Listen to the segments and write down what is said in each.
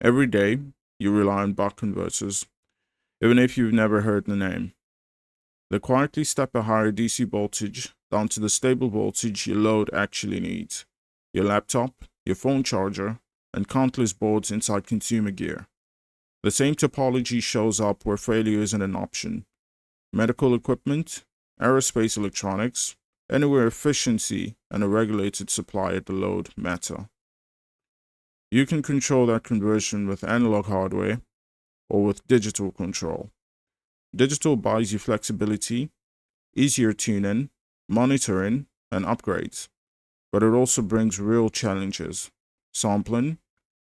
Every day, you rely on buck converters, even if you've never heard the name. They quietly step a higher DC voltage down to the stable voltage your load actually needs. Your laptop, your phone charger, and countless boards inside consumer gear. The same topology shows up where failure isn't an option. Medical equipment, aerospace electronics, anywhere efficiency and a regulated supply at the load matter. You can control that conversion with analog hardware or with digital control. Digital buys you flexibility, easier tuning, monitoring, and upgrades, but it also brings real challenges: sampling,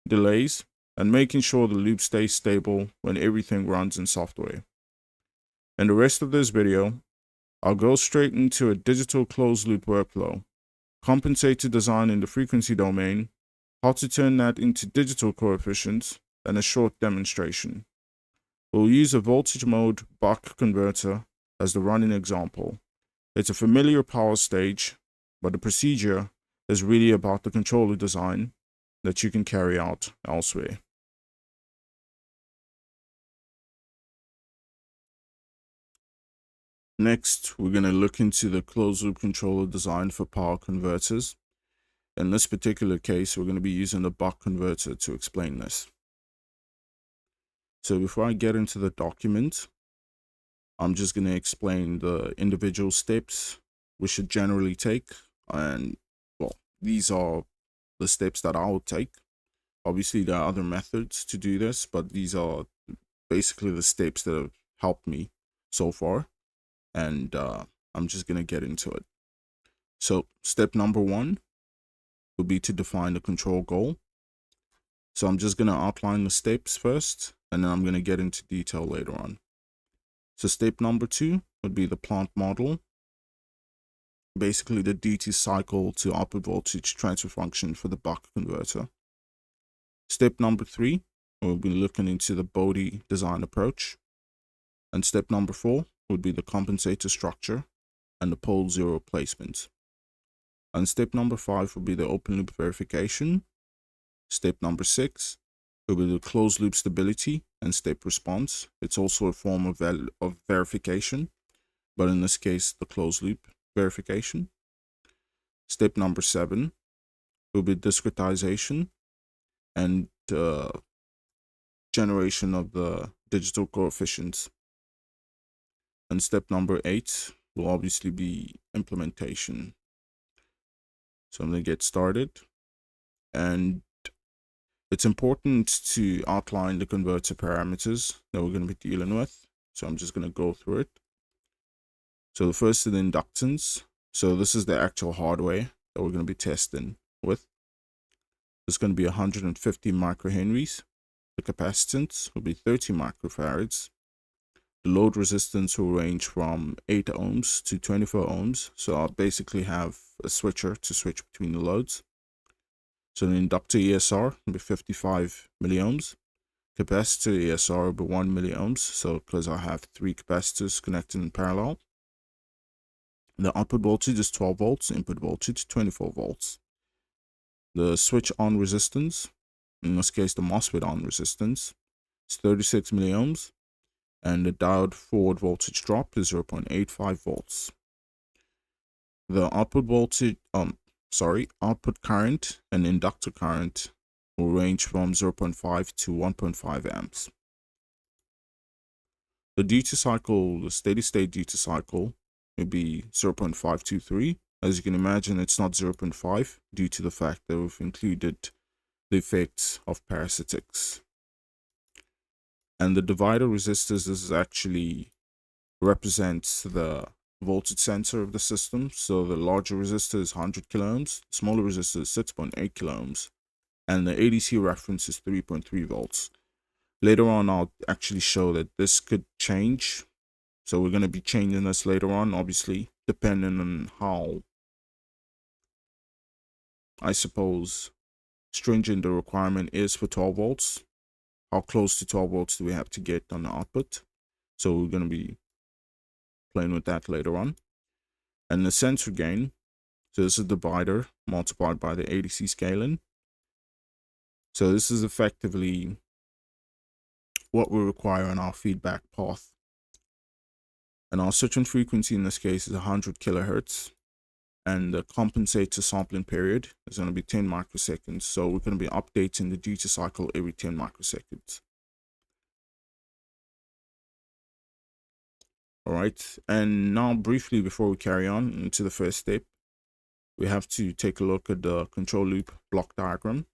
delays, and making sure the loop stays stable when everything runs in software. In the rest of this video, I'll go straight into a digital closed loop workflow, compensator design in the frequency domain, how to turn that into digital coefficients, and a short demonstration. We'll use a voltage mode buck converter as the running example. It's a familiar power stage, but the procedure is really about the controller design that you can carry out elsewhere. Next, we're going to look into the closed loop controller design for power converters. In this particular case, we're going to be using the buck converter to explain this. So before I get into the document, I'm just going to explain the individual steps we should generally take. And well, these are the steps that I would take. Obviously, there are other methods to do this, but these are basically the steps that have helped me so far. And I'm just going to get into it. So step number 1 would be to define the control goal. So I'm just going to outline the steps first, and then I'm going to get into detail later on. So step number 2 would be the plant model. Basically the duty cycle to output voltage transfer function for the buck converter. Step number 3, we'll be looking into the body design approach. And step number 4 would be the compensator structure and the pole 0 placement. And step number 5 would be the open loop verification. Step number 6 will be the closed loop stability and step response. It's also a form of verification, but in this case, the closed loop verification. Step number 7 will be discretization and generation of the digital coefficients. And step number 8 will obviously be implementation. So I'm going to get started. And it's important to outline the converter parameters that we're going to be dealing with. So I'm just going to go through it. So the first is the inductance. So this is the actual hardware that we're going to be testing with. It's going to be 150 microhenries. The capacitance will be 30 microfarads. The load resistance will range from 8 ohms to 24 ohms. So I'll basically have a switcher to switch between the loads. So the inductor ESR will be 55 milliohms. Capacitor ESR will be 1 milliohms. So because I have 3 capacitors connected in parallel. The output voltage is 12 volts, input voltage 24 volts. The switch on resistance, in this case the MOSFET on resistance, is 36 milliohms. And the diode forward voltage drop is 0.85 volts. The output voltage, output current and inductor current will range from 0.5 to 1.5 amps. The duty cycle, the steady state duty cycle, will be 0.523. As you can imagine, it's not 0.5 due to the fact that we've included the effects of parasitics. And the divider resistors, this is actually represents the voltage sensor of the system. So the larger resistor is 100 kilo ohms, the smaller resistor is 6.8 kilo ohms, and the ADC reference is 3.3 volts. Later on, I'll actually show that this could change. So we're going to be changing this later on, obviously, depending on how, I suppose, stringent the requirement is for 12 volts. How close to 12 volts do we have to get on the output? So we're going to be playing with that later on. And the sensor gain, so this is the divider multiplied by the ADC scaling. So this is effectively what we require on our feedback path. And our switching frequency in this case is 100 kilohertz. And the compensator sampling period is going to be 10 microseconds. So we're going to be updating the duty cycle every 10 microseconds. All right. And now briefly before we carry on into the first step, we have to take a look at the control loop block diagram.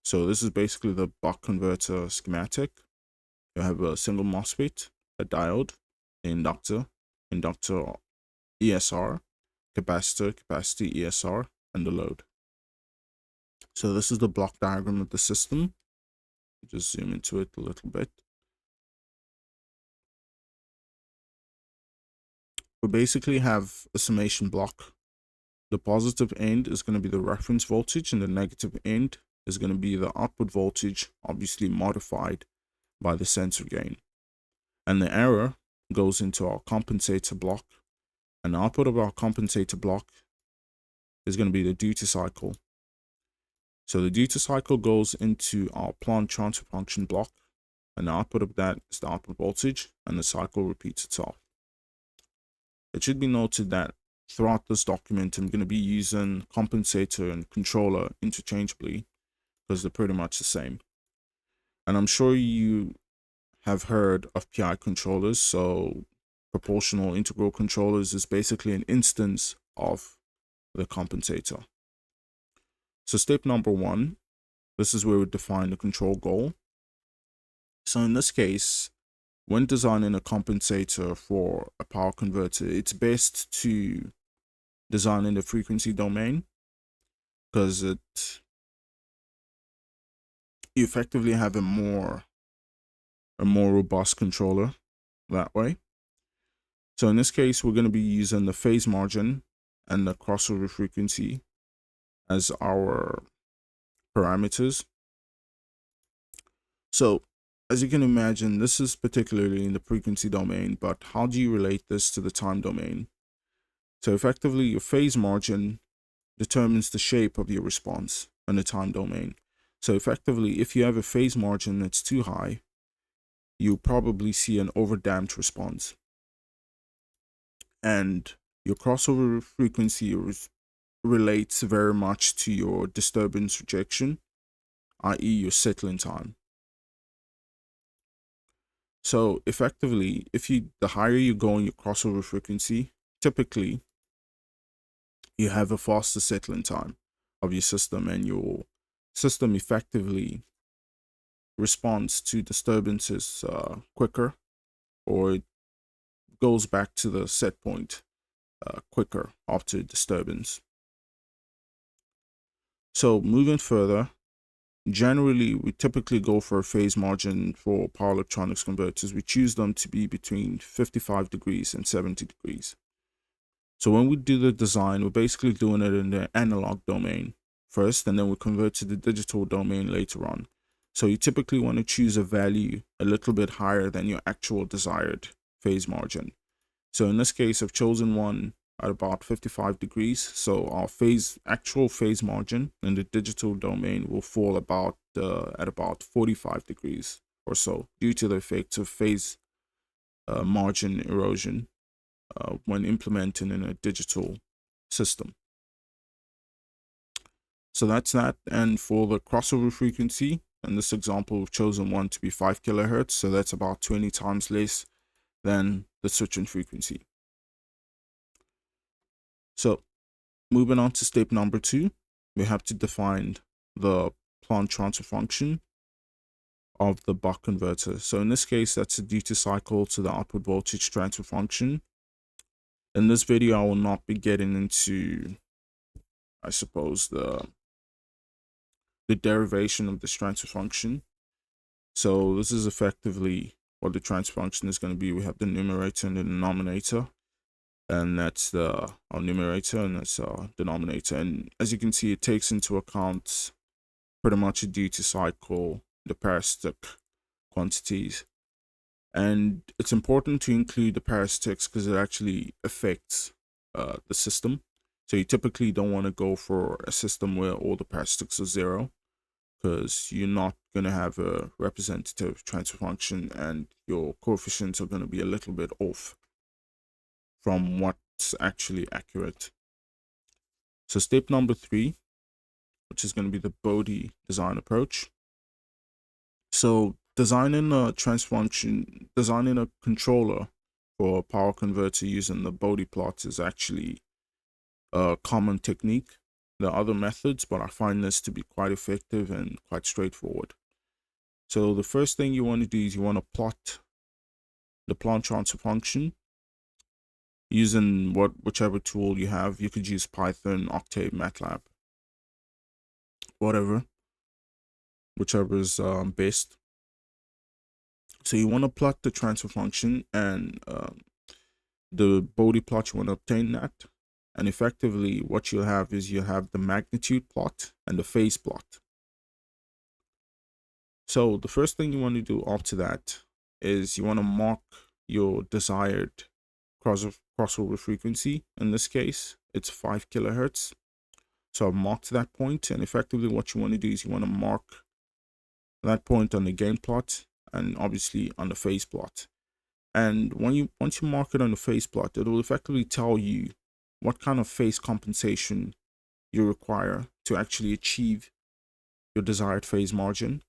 So this is basically the buck converter schematic. You have a single MOSFET, a diode, an inductor ESR, capacitor ESR, and the load. So this is the block diagram of the system. Just zoom into it a little bit. We basically have a summation block. The positive end is going to be the reference voltage, and the negative end is going to be the output voltage, obviously modified by the sensor gain. And the error goes into our compensator block, and the output of our compensator block is going to be the duty cycle. So the duty cycle goes into our plant transfer function block, and the output of that is the output voltage, and the cycle repeats itself. It should be noted that throughout this document, I'm going to be using compensator and controller interchangeably because they're pretty much the same. And I'm sure you have heard of PI controllers. So proportional integral controllers is basically an instance of the compensator. So step number 1, this is where we define the control goal. So in this case, when designing a compensator for a power converter, it's best to design in the frequency domain because you effectively have a more robust controller that way. So in this case, we're going to be using the phase margin and the crossover frequency as our parameters. So as you can imagine, this is particularly in the frequency domain, but how do you relate this to the time domain? So effectively, your phase margin determines the shape of your response in the time domain. So effectively, if you have a phase margin that's too high, you'll probably see an overdamped response. And your crossover frequency relates very much to your disturbance rejection, i.e. your settling time. So effectively, the higher you go in your crossover frequency, typically you have a faster settling time of your system, and your system effectively responds to disturbances quicker, or it goes back to the set point quicker after disturbance. So moving further, generally we typically go for a phase margin for power electronics converters. We choose them to be between 55 degrees and 70 degrees. So when we do the design, we're basically doing it in the analog domain first, and then we convert to the digital domain later on. So you typically want to choose a value a little bit higher than your actual desired phase margin. So in this case, I've chosen one at about 55 degrees. So our actual phase margin in the digital domain will fall at about 45 degrees or so, due to the effects of phase margin erosion when implementing in a digital system. So that's that. And for the crossover frequency, in this example, we've chosen one to be 5 kilohertz. So that's about 20 times less than the switching frequency. So moving on to step number 2, we have to define the plant transfer function of the buck converter. So in this case, that's a duty cycle to the output voltage transfer function. In this video, I will not be getting into, I suppose, the derivation of this transfer function. So this is effectively what the transfer function is going to be. We have the numerator and the denominator, and that's our numerator, and that's our denominator. And as you can see, it takes into account pretty much a duty cycle, the parasitic quantities. And it's important to include the parasitics because it actually affects the system. So you typically don't want to go for a system where all the parasitics are 0, because you're not going to have a representative transfer function, and your coefficients are going to be a little bit off from what's actually accurate. So step number 3, which is going to be the Bode design approach. So designing a transfer function, designing a controller for a power converter using the Bode plot is actually a common technique. There are other methods, but I find this to be quite effective and quite straightforward. So the first thing you want to do is you want to plot the plant transfer function using whichever tool you have. You could use Python, Octave, MATLAB, whatever, whichever is best. So you want to plot the transfer function, and the Bode plot, you want to obtain that. And effectively what you'll have is you have the magnitude plot and the phase plot. So the first thing you want to do after that is you want to mark your desired crossover frequency. In this case, it's 5 kilohertz. So I've marked that point, and effectively what you want to do is you want to mark that point on the gain plot and obviously on the phase plot. And once you mark it on the phase plot, it will effectively tell you what kind of phase compensation you require to actually achieve your desired phase margin.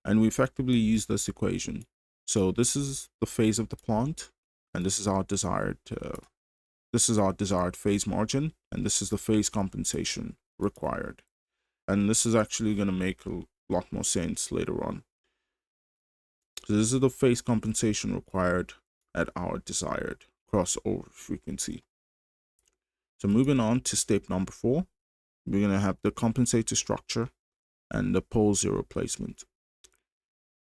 And we effectively use this equation. So this is the phase of the plant, and this is our desired phase margin, and this is the phase compensation required. And this is actually going to make a lot more sense later on. So this is the phase compensation required at our desired crossover frequency. So moving on to step number 4, we're going to have the compensator structure and the pole zero placement.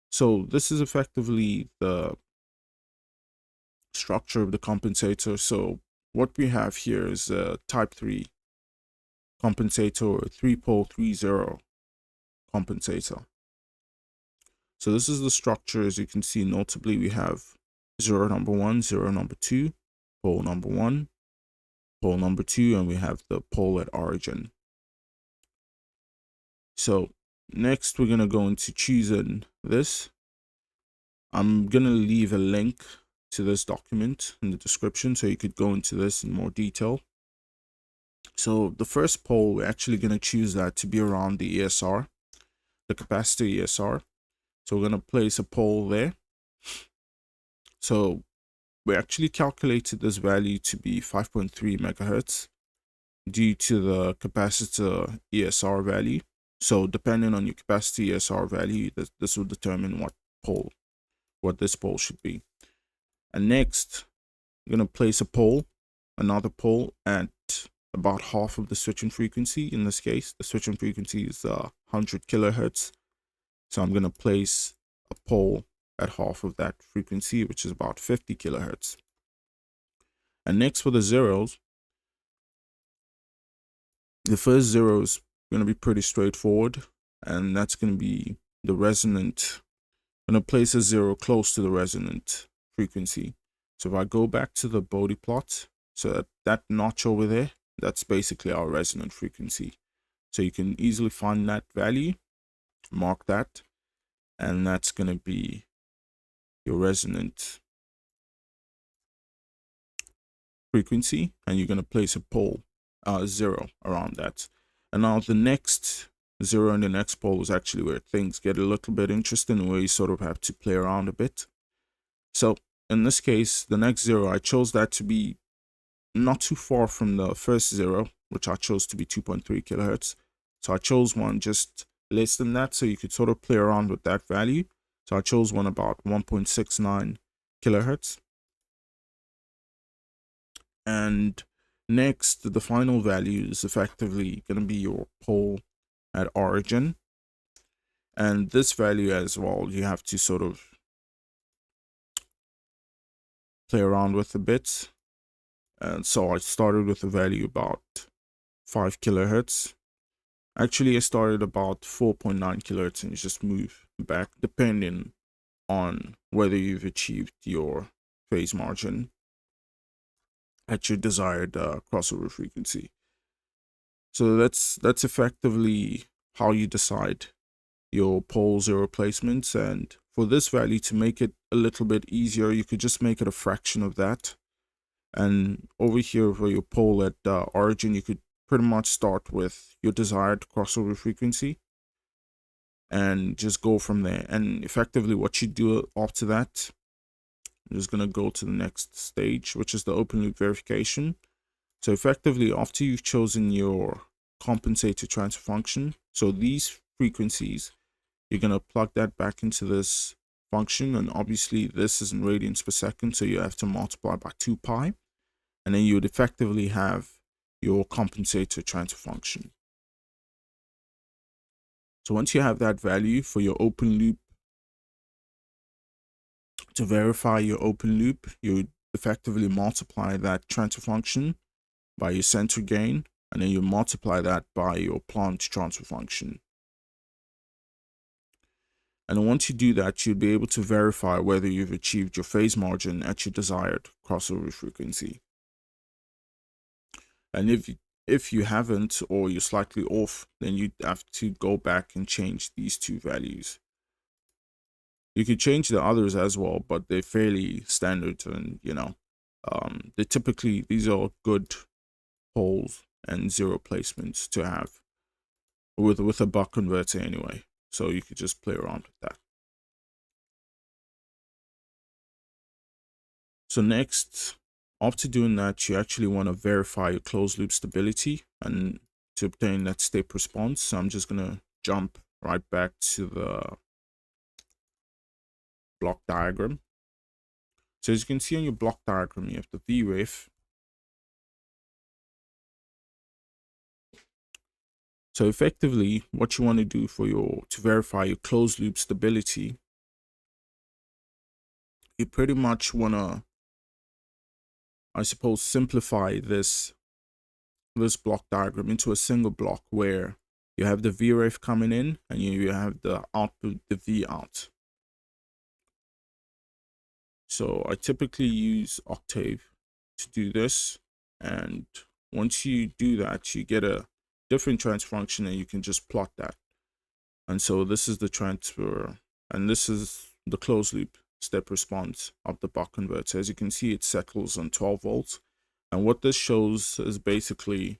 So this is effectively the structure of the compensator. So what we have here is a type 3 compensator, or 3-pole 3-0 compensator. So this is the structure. As you can see, notably we have 0 number 1, 0 number 2, pole number 1, pole number 2, and we have the pole at origin. So next we're going to go into choosing this. I'm going to leave a link to this document in the description so you could go into this in more detail. So the first pole, we're actually going to choose that to be around the ESR, the capacitor ESR. So we're going to place a pole there. So we actually calculated this value to be 5.3 megahertz due to the capacitor ESR value. So depending on your capacitor ESR value, this will determine what this pole should be. And next, I'm going to place another pole at about half of the switching frequency. In this case, the switching frequency is 100 kilohertz. So I'm going to place a pole at half of that frequency, which is about 50 kilohertz. And next, for the zeros, the first zero is going to be pretty straightforward, and that's going to be the resonant. I'm going to place a 0 close to the resonant frequency. So if I go back to the Bode plot, so that notch over there, that's basically our resonant frequency. So you can easily find that value, mark that, and that's going to be your resonant frequency, and you're going to place a pole 0 around that. And now the next 0 and the next pole is actually where things get a little bit interesting, where you sort of have to play around a bit. So in this case, the next 0, I chose that to be not too far from the first 0, which I chose to be 2.3 kilohertz. So I chose one just less than that, so you could sort of play around with that value. So I chose one about 1.69 kilohertz. And next, the final value is effectively going to be your pole at origin. And this value as well, you have to sort of play around with a bit. And so I started with a value about 5 kilohertz. Actually, I started about 4.9 kilohertz and you just move back depending on whether you've achieved your phase margin at your desired crossover frequency. So that's effectively how you decide your pole zero placements. And for this value, to make it a little bit easier, you could just make it a fraction of that. And over here for your pole at origin, you could pretty much start with your desired crossover frequency and just go from there. And effectively what you do after that, I'm just going to go to the next stage, which is the open loop verification. So effectively, after you've chosen your compensator transfer function, so these frequencies, you're going to plug that back into this function. And obviously this is in radians per second, so you have to multiply by 2 pi. And then you would effectively have your compensator transfer function. So once you have that value for your open loop, to verify your open loop, you would effectively multiply that transfer function by your center gain, and then you multiply that by your plant transfer function. And once you do that, you'll be able to verify whether you've achieved your phase margin at your desired crossover frequency. And if you haven't, or you're slightly off, then you'd have to go back and change these two values. You could change the others as well, but they're fairly standard, and they typically, these are good poles and zero placements to have with a buck converter anyway. So you could just play around with that. So next, after doing that, you actually want to verify your closed loop stability and to obtain that step response. So I'm just going to jump right back to the block diagram. So as you can see on your block diagram, you have the VREF. So effectively, what you want to do to verify your closed loop stability, you pretty much want to, I suppose, simplify this block diagram into a single block where you have the VREF coming in and you have the output, the V out. So I typically use Octave to do this, and once you do that, you get a different transfer function and you can just plot that. And so this is the transfer, and this is the closed loop step response of the buck converter. As you can see, it settles on 12 volts. And what this shows is basically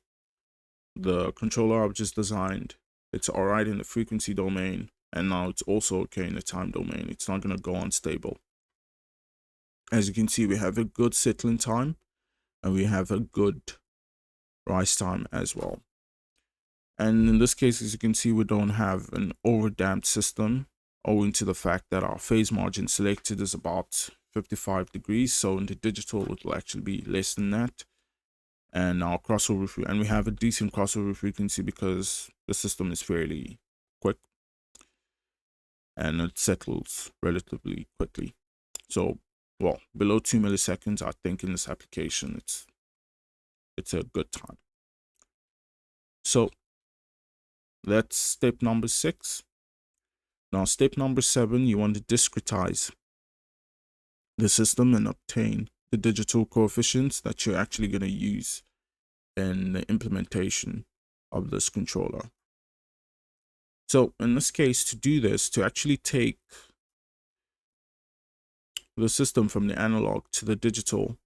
the controller I've just designed. It's all right in the frequency domain, and now it's also okay in the time domain. It's not going to go unstable. As you can see, we have a good settling time and we have a good rise time as well. And in this case, as you can see, we don't have an overdamped system owing to the fact that our phase margin selected is about 55 degrees. So in the digital, it will actually be less than that. And our crossover, and we have a decent crossover frequency because the system is fairly quick and it settles relatively quickly. So, well, below 2 milliseconds, I think in this application, it's a good time. So that's step number 6. Now, step number 7, you want to discretize the system and obtain the digital coefficients that you're actually going to use in the implementation of this controller. So in this case, to do this, to actually take the system from the analog to the digital,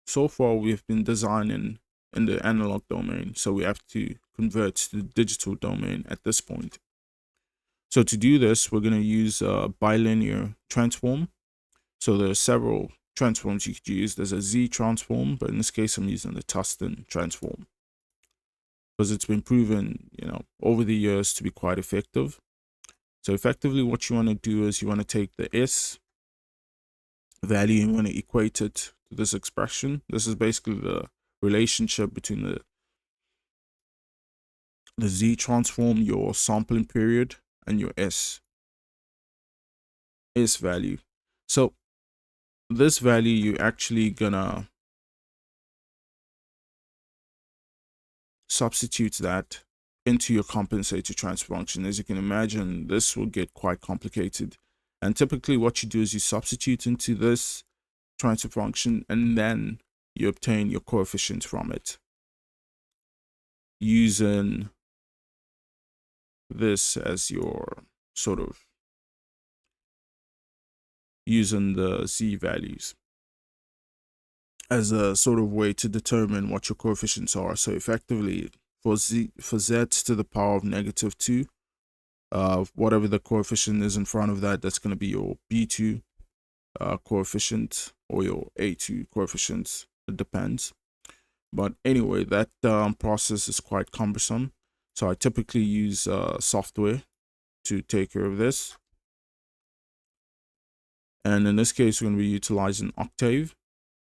so far we've been designing in the analog domain, so we have to convert to the digital domain at this point. So to do this, we're going to use a bilinear transform. So there are several transforms you could use. There's a Z transform, but in this case I'm using the Tustin transform because it's been proven, over the years to be quite effective. So effectively what you want to do is you want to take the S value and you want to equate it to this expression. This is basically the relationship between the Z transform, your sampling period, and your S value. So this value, you're actually gonna substitute that into your compensator transfer function. As you can imagine, this will get quite complicated. And typically what you do is you substitute into this transfer function and then you obtain your coefficients from it using this as your sort of using the z values as a sort of way to determine what your coefficients are. So effectively, for z to the power of -2, whatever the coefficient is in front of that, that's going to be your b2 coefficient or your a2 coefficients. It depends. But anyway, that process is quite cumbersome. So I typically use software to take care of this. And in this case, we're going to be utilizing Octave.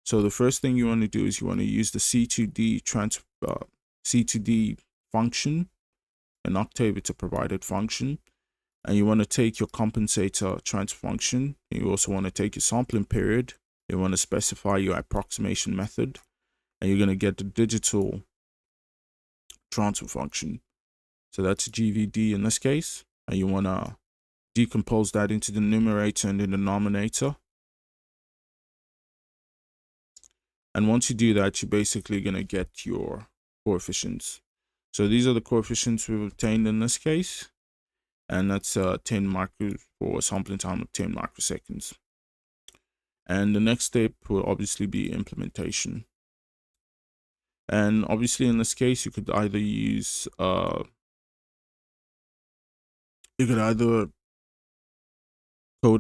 So the first thing you want to do is you want to use the C2D function. In Octave, it's a provided function. And you want to take your compensator transfer function. You also want to take your sampling period. You want to specify your approximation method. And you're going to get the digital transfer function. So that's GVD in this case. And you want to decompose that into the numerator and the denominator. And once you do that, you're basically going to get your coefficients. So these are the coefficients we've obtained in this case. And that's 10 micro for a sampling time of 10 microseconds. And the next step will obviously be implementation. And obviously in this case, you could either use code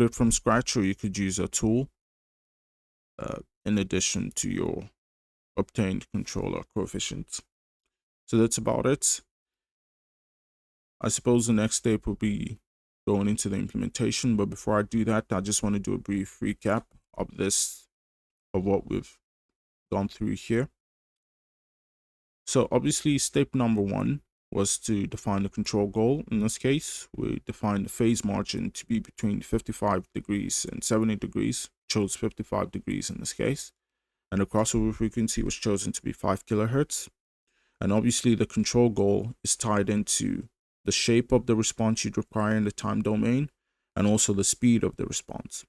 it from scratch, or you could use a tool in addition to your obtained controller coefficients. So that's about it. I suppose the next step will be going into the implementation, but before I do that, I just want to do a brief recap of what we've gone through here. So obviously step number 1 was to define the control goal. In this case, we defined the phase margin to be between 55 degrees and 70 degrees, chose 55 degrees in this case, and the crossover frequency was chosen to be 5 kilohertz. And obviously the control goal is tied into the shape of the response you'd require in the time domain, and also the speed of the response.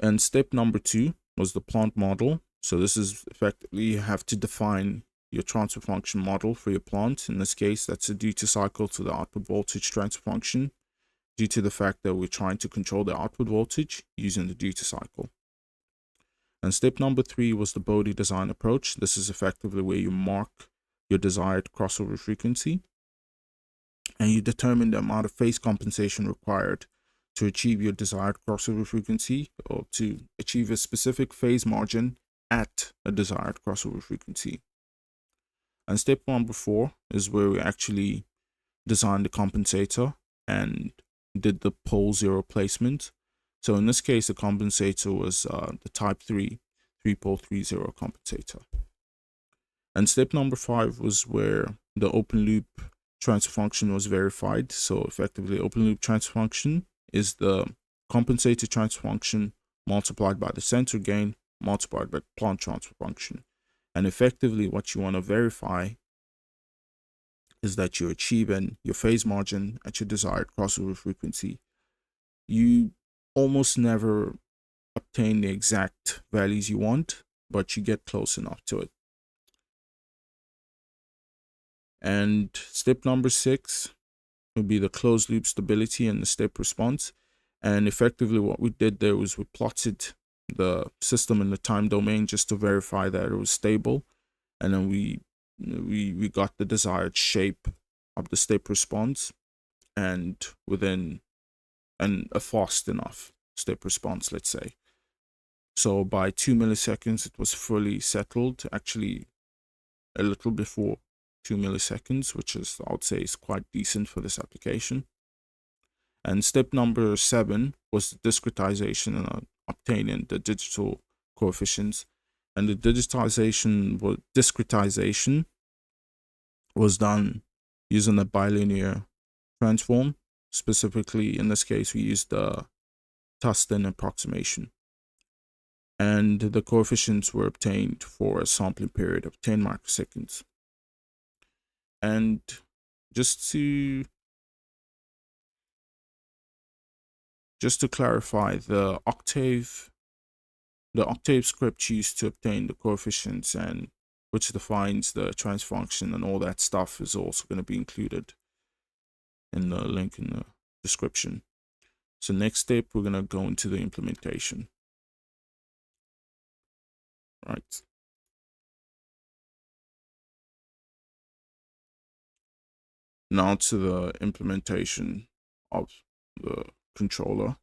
And step number 2 was the plant model. So this is effectively, you have to define your transfer function model for your plant. In this case, that's a duty cycle to the output voltage transfer function, due to the fact that we're trying to control the output voltage using the duty cycle. And step number 3 was the Bode design approach. This is effectively where you mark your desired crossover frequency, and you determine the amount of phase compensation required to achieve your desired crossover frequency, or to achieve a specific phase margin at a desired crossover frequency. And step number 4 is where we actually designed the compensator and did the pole 0 placement. So in this case, the compensator was the type 3-pole 3-0 compensator. And step number 5 was where the open loop transfer function was verified. So effectively, open loop transfer function is the compensator transfer function multiplied by the center gain multiplied by the plant transfer function. And effectively, what you want to verify is that you're achieving your phase margin at your desired crossover frequency. You almost never obtain the exact values you want, but you get close enough to it. And step number 6 would be the closed loop stability and the step response. And effectively what we did there was we plotted the system in the time domain just to verify that it was stable, and then we got the desired shape of the step response, and within a fast enough step response, let's say. So by 2 milliseconds it was fully settled, actually a little before 2 milliseconds, which is, I would say, is quite decent for this application. And step number 7 was the discretization and obtaining the digital coefficients. And the discretization was done using a bilinear transform. Specifically, in this case, we used the Tustin approximation. And the coefficients were obtained for a sampling period of 10 microseconds. And just to clarify, the Octave script used to obtain the coefficients and which defines the transfer function, and all that stuff is also going to be included in the link in the description. So next step, we're going to go into the implementation. Right. Now to the implementation of the controller.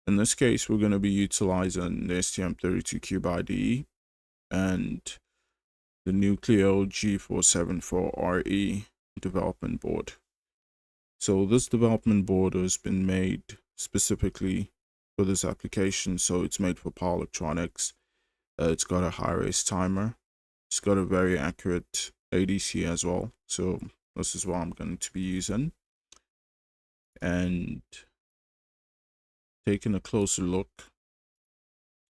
In this case, we're going to be utilizing the STM32 Cube IDE and the NUCLEO-474RE development board. So this development board has been made specifically for this application. So it's made for power electronics. It's got a high-res timer. It's got a very accurate ADC as well. So this is what I'm going to be using. And taking a closer look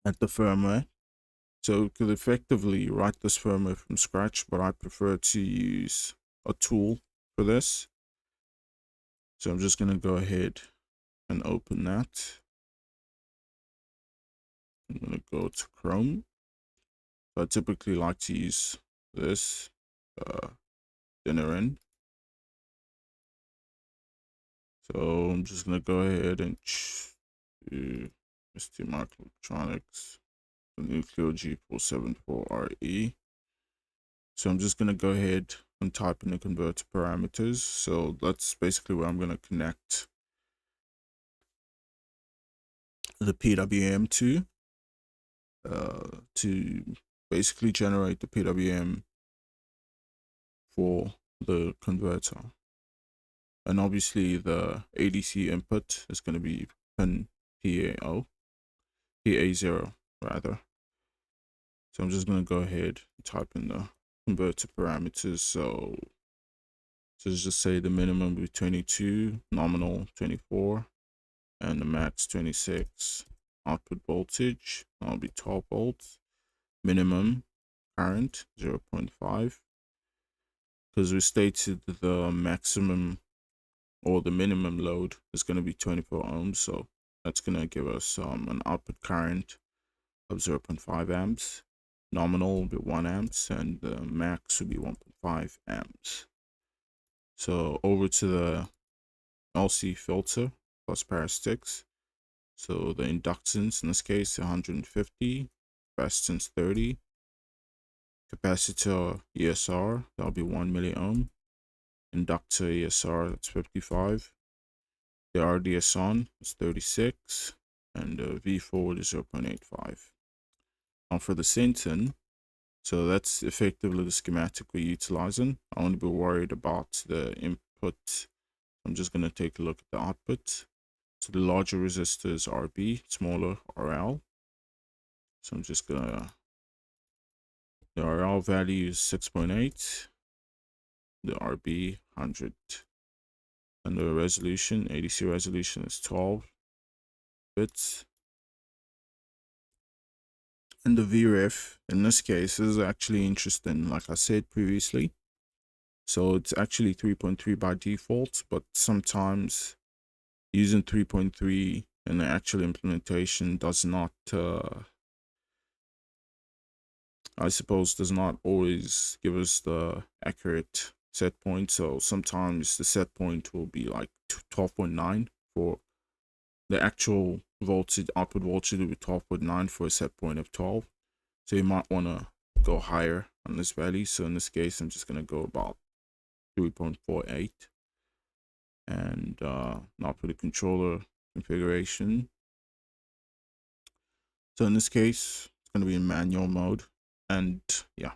at the firmware. So you could effectively write this firmware from scratch, but I prefer to use a tool for this. So I'm just going to go ahead and open that. I'm going to go to Chrome. So I typically like to use this dinner in. So I'm just going to go ahead and do ST Microelectronics, the NUCLEO-474RE. So I'm just going to go ahead and type in the converter parameters. So that's basically where I'm going to connect the PWM to basically generate the PWM for the converter. And obviously the ADC input is going to be pin PA0 rather. So I'm just going to go ahead and type in the converter parameters. So just say the minimum will be 22, nominal 24, and the max 26. Output voltage, that'll be 12 volts. Minimum current 0.5, because we stated the maximum or the minimum load is going to be 24 ohms. So that's going to give us an output current of 0.5 amps. Nominal will be 1 amps, and the max will be 1.5 amps. So over to the LC filter plus parasticks. So the inductance in this case 150, capacitance 30, capacitor ESR, that'll be 1 milliohm, inductor ESR, that's 55, the RDS on is 36, and the V forward is 0.85. Now for the Centon, so that's effectively the schematic we're utilizing. I won't be worried about the input. I'm just going to take a look at the output. So the larger resistor is RB, smaller RL. So I'm just going to, the RL value is 6.8, the RB 100, and the resolution, ADC resolution is 12 bits. And the VREF in this case is actually interesting, like I said previously. So it's actually 3.3 by default, but sometimes using 3.3 in the actual implementation does not, I suppose, does not always give us the accurate set point. So sometimes the set point will be like 12.9 for the actual voltage, output voltage will be 12.9 for a set point of 12. So you might want to go higher on this value. So in this case, I'm just going to go about 3.48. And now for the controller configuration. So in this case, it's going to be in manual mode. And yeah,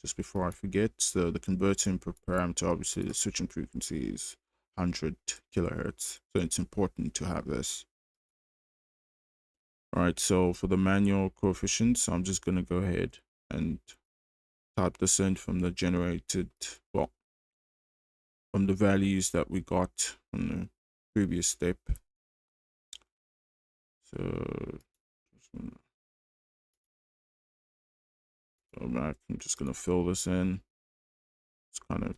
just before I forget, so the converter input parameter, obviously the switching frequency is 100 kilohertz. So it's important to have this. All right, so for the manual coefficients, I'm just going to go ahead and type this in from the generated, well, from the values that we got on the previous step. So just gonna go back. I'm just going to fill this in. It's kind of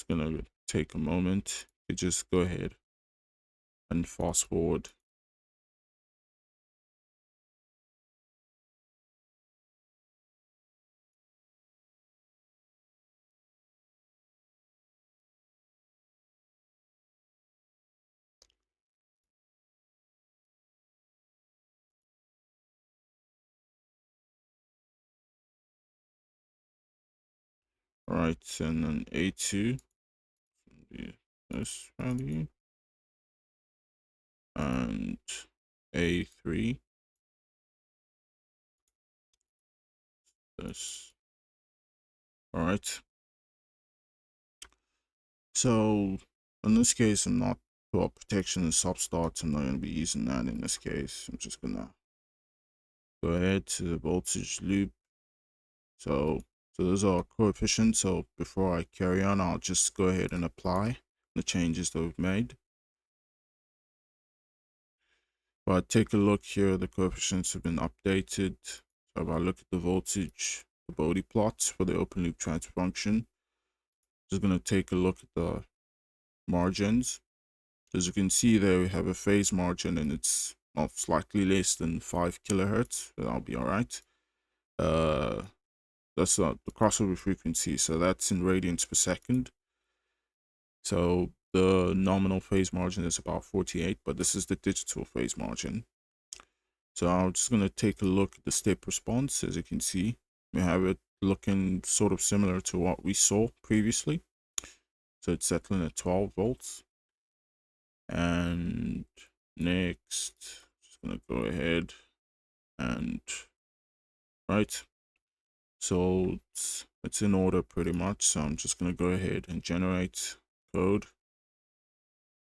It's gonna take a moment. You just go ahead and fast forward. All right, and then A2, this value, and A3, this. All right. So in this case, I'm not for protection and sub starts. I'm not going to be using that in this case. I'm just gonna go ahead to the voltage loop. So those are coefficients. So before I carry on, I'll just go ahead and apply the changes that we've made. But take a look here, the coefficients have been updated. So if I look at the voltage, the Bode plot for the open loop transfer function, just going to take a look at the margins. As you can see there, we have a phase margin and it's slightly less than 5 kilohertz, but I'll be all right. That's the crossover frequency, so that's in radians per second. So the nominal phase margin is about 48, but this is the digital phase margin. So I'm just going to take a look at the step response. As you can see, we have it looking sort of similar to what we saw previously. So it's settling at 12 volts. And next, just going to go ahead and, right. So it's in order pretty much. So I'm just going to go ahead and generate code.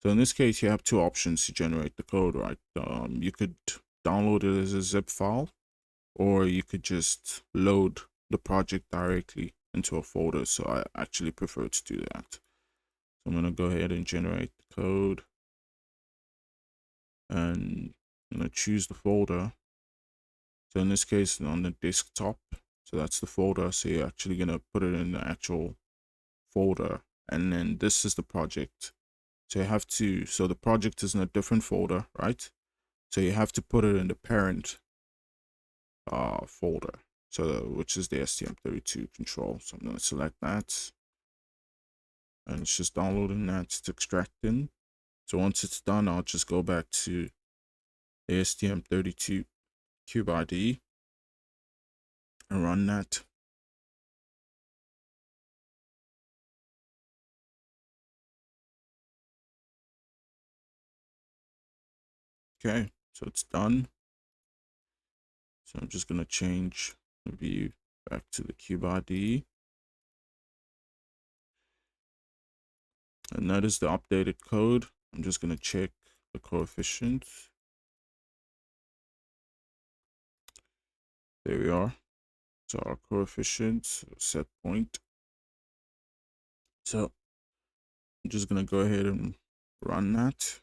So in this case, you have two options to generate the code, right? You could download it as a zip file, or you could just load the project directly into a folder. So I actually prefer to do that. So I'm going to go ahead and generate the code, and I'm going to choose the folder. So in this case, on the desktop, so that's the folder. So you're actually going to put it in the actual folder, and then this is the project. So you have to, so the project is in a different folder, right? So you have to put it in the parent folder, so which is the STM32 control. So I'm going to select that, and it's just downloading that to extracting. So once it's done, I'll just go back to the STM32 cube ID and run that. Okay, so it's done. So I'm just going to change the view back to the cube ID. And that is the updated code. I'm just going to check the coefficients. There we are. So our coefficients, set point. So I'm just going to go ahead and run that.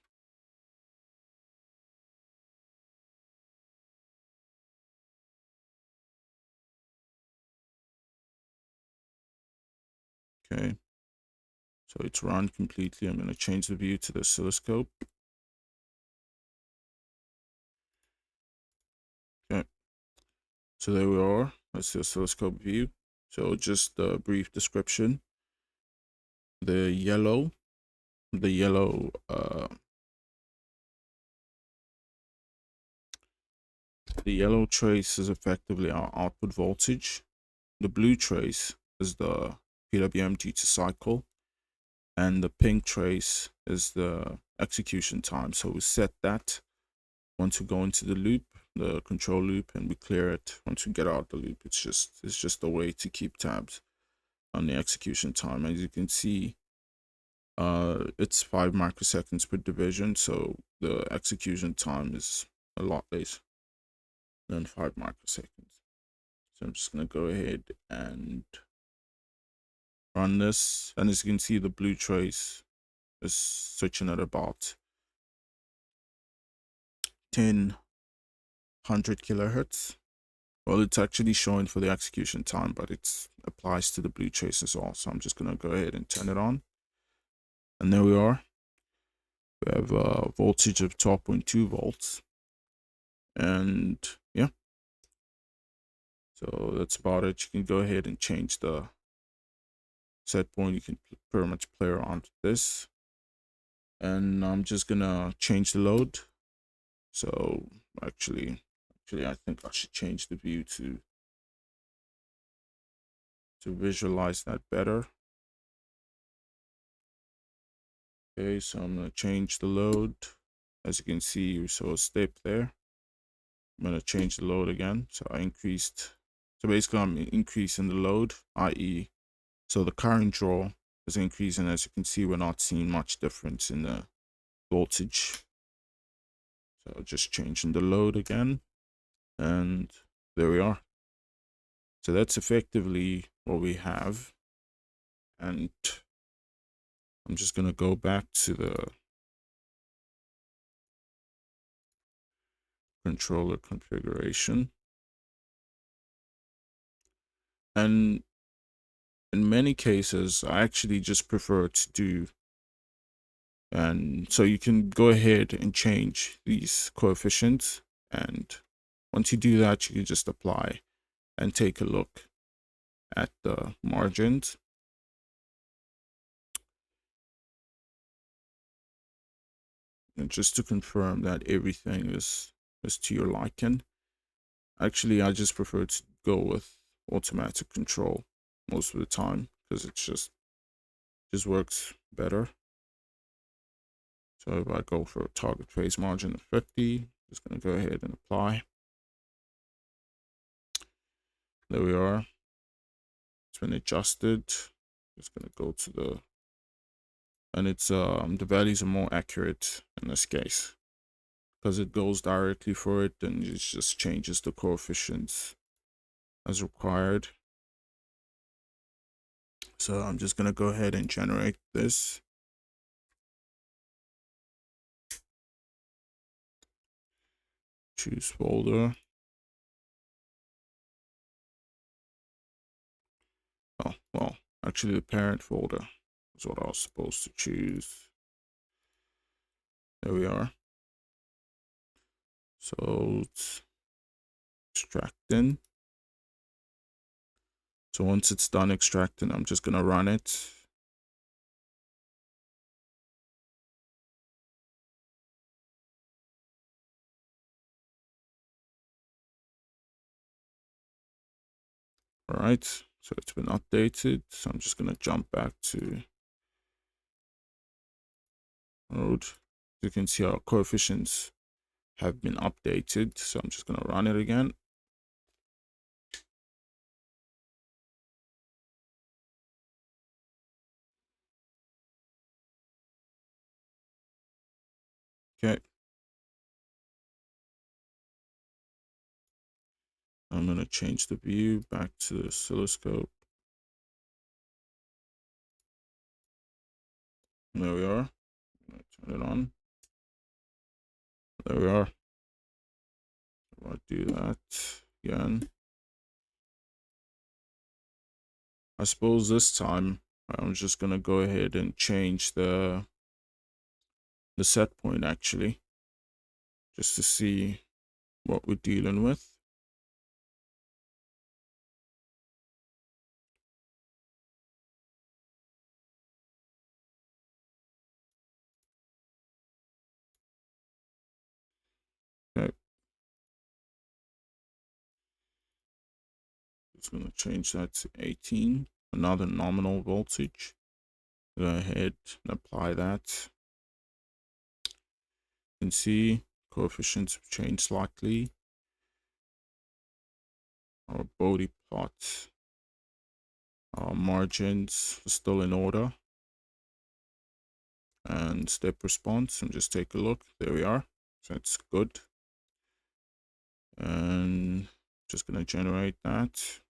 Okay. So it's run completely. I'm going to change the view to the oscilloscope. Okay. So there we are. That's the oscilloscope view. So just a brief description. The yellow trace is effectively our output voltage. The blue trace is the PWM duty cycle, and the pink trace is the execution time. So we set that once we go into the loop, the control loop, and we clear it once we get out of the loop. It's just a way to keep tabs on the execution time. As you can see, it's 5 microseconds per division, so the execution time is a lot less than 5 microseconds. So I'm just going to go ahead and run this, and as you can see, the blue trace is switching at about 1000 kilohertz. Well, it's actually showing for the execution time, but it applies to the blue trace as well. So I'm just going to go ahead and turn it on. And there we are. We have a voltage of 12.2 volts. And yeah, so that's about it. You can go ahead and change the set point. You can pretty much play around with this. And I'm just gonna change the load. So actually I think I should change the view to visualize that better. Okay, so I'm gonna change the load. As you can see, we saw a step there. I'm gonna change the load again. So I increased. So basically, I'm increasing the load, i.e., so the current draw is increasing. As you can see, we're not seeing much difference in the voltage. So just changing the load again, and there we are. So that's effectively what we have. And I'm just gonna go back to the controller configuration. And in many cases, I actually just prefer to do, and so you can go ahead and change these coefficients. And once you do that, you can just apply and take a look at the margins. And just to confirm that everything is to your liking. Actually, I just prefer to go with automatic control most of the time because it just works better. So if I go for a target phase margin of 50, just going to go ahead and apply. There we are. It's been adjusted. Just going to go to the, and it's the values are more accurate in this case because it goes directly for it and it just changes the coefficients as required. So I'm just going to go ahead and generate this. Choose folder. Oh, well, actually the parent folder is what I was supposed to choose. There we are. So it's extracting. So once it's done extracting, I'm just going to run it. All right, so it's been updated. So I'm just going to jump back to mode. You can see our coefficients have been updated. So I'm just going to run it again. Okay. I'm going to change the view back to the oscilloscope. There we are. Turn it on. There we are. I'll do that again. I suppose this time I'm just going to go ahead and change the set point actually, just to see what we're dealing with. Okay. Just going to change that to 18, another nominal voltage. Go ahead and apply that. You can see coefficients have changed slightly. Our body plot, our margins are still in order. And step response, and just take a look. There we are. So it's good. And just going to generate that.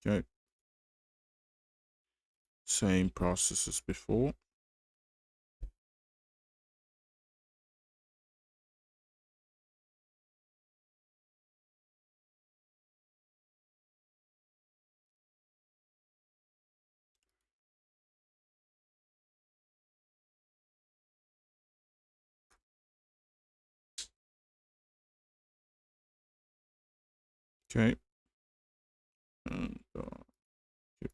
Okay. Same process as before. Okay. And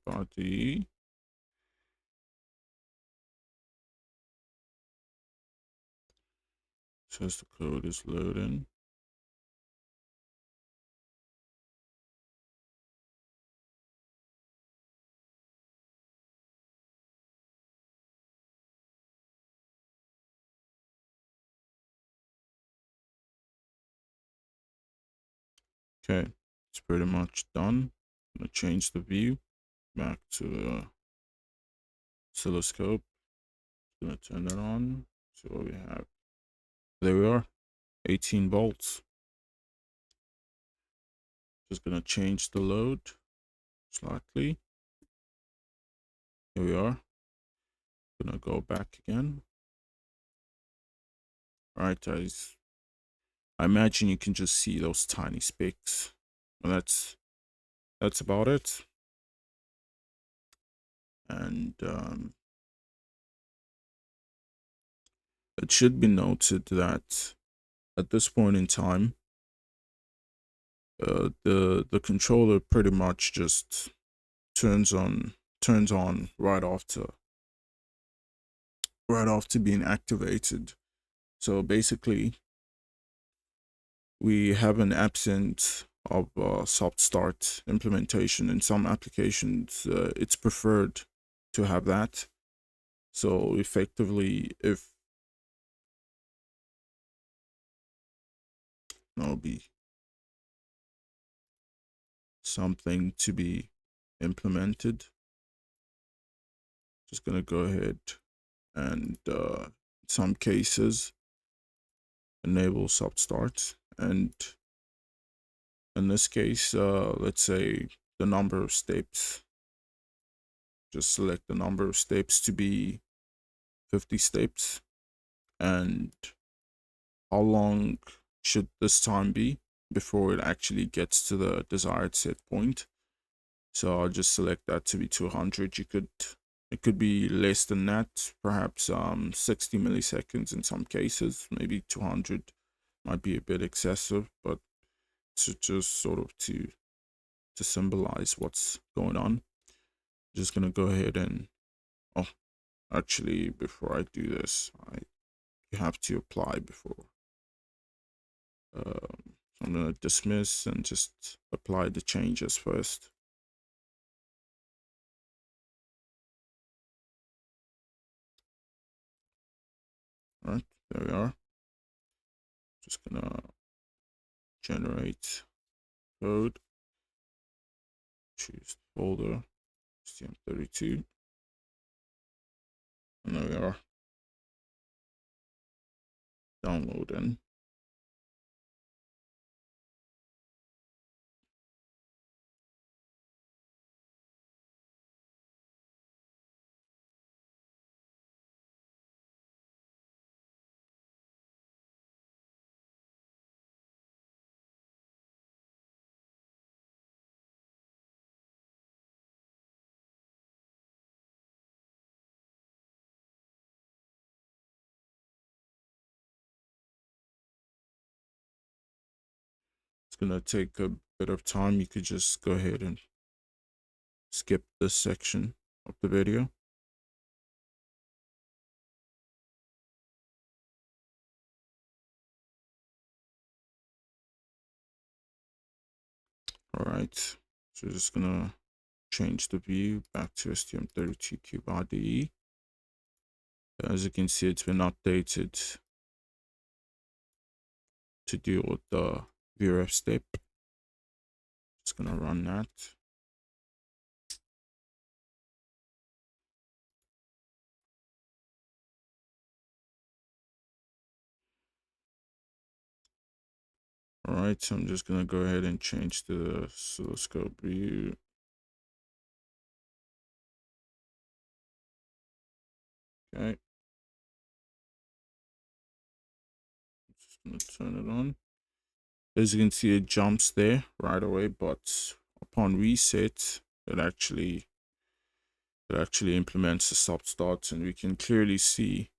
body. Says the code is loading. Okay, it's pretty much done. I'm gonna change the view back to oscilloscope. Gonna turn that on. So what we have, there we are, 18 volts. Just gonna change the load slightly. Here we are. Gonna go back again. All right, guys. I imagine you can just see those tiny specks. Well, that's about it. And it should be noted that at this point in time, the controller pretty much just turns on right after being activated. So basically, we have an absence of soft start implementation. In some applications, it's preferred to have that. So effectively, if that'll be something to be implemented, just gonna go ahead and in some cases enable soft start, and in this case, let's say the number of steps, just select the number of steps to be 50 steps, and how long should this time be before it actually gets to the desired set point. So I'll just select that to be 200. It could be less than that, perhaps 60 milliseconds in some cases. Maybe 200 might be a bit excessive, but to just sort of to symbolize what's going on, I'm just gonna go ahead and, oh, actually before I do this, you have to apply before. I'm gonna dismiss and just apply the changes first. All right, there we are. Just gonna generate code, choose folder, STM32, and there we are, downloading. It's gonna take a bit of time. You could just go ahead and skip this section of the video. All right, so just gonna change the view back to STM32 NUCLEO-474RE. As you can see, it's been updated to deal with the VRF step. Just gonna run that. All right, so I'm just gonna go ahead and change the oscilloscope view. Okay. Just gonna turn it on. As you can see, it jumps there right away, but upon reset, it actually implements the soft start, and we can clearly see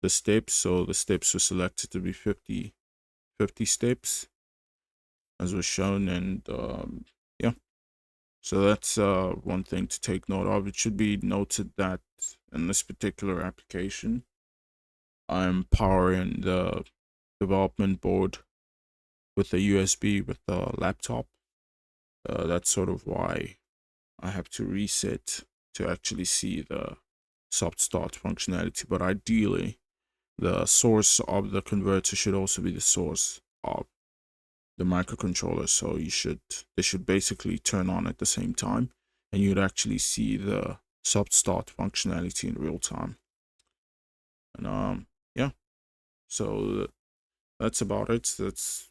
the steps. So the steps were selected to be 50 steps. as was shown. And yeah, so that's one thing to take note of. It should be noted that in this particular application, I'm powering the development board with a USB with the laptop. That's sort of why I have to reset to actually see the soft start functionality. But ideally, the source of the converter should also be the source of the microcontroller. So they should basically turn on at the same time, and you'd actually see the soft start functionality in real time. And yeah, so that's about it. That's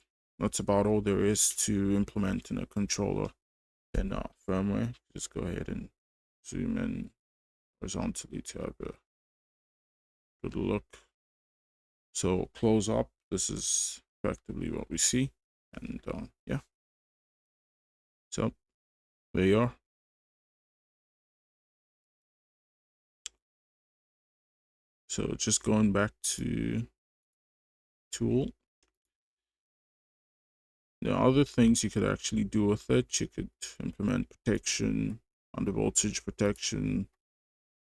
about all there is to implement in a controller in firmware. Just go ahead and zoom in horizontally to have a good look. So close up. This is effectively what we see. And yeah, so there you are. So just going back to tool. There are other things you could actually do with it. You could implement protection, under voltage protection,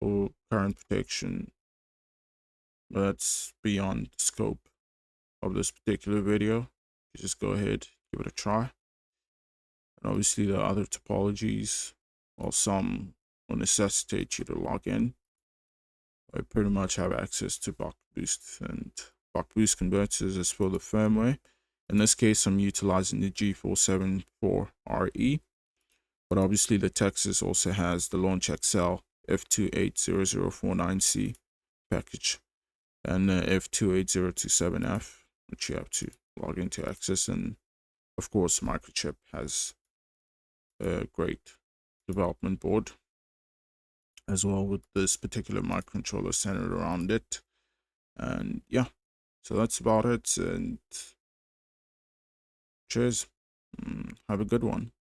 or current protection. But that's beyond the scope of this particular video. You just go ahead, give it a try. And obviously the other topologies, well, some will necessitate you to log in. I pretty much have access to buck boost, and buck boost converters as for the firmware. In this case, I'm utilizing the G474RE, but obviously the Texas also has the Launch XL F280049C package and the F28027F, which you have to log into access. And of course, Microchip has a great development board as well, with this particular microcontroller centered around it. And yeah, so that's about it. And cheers. Have a good one.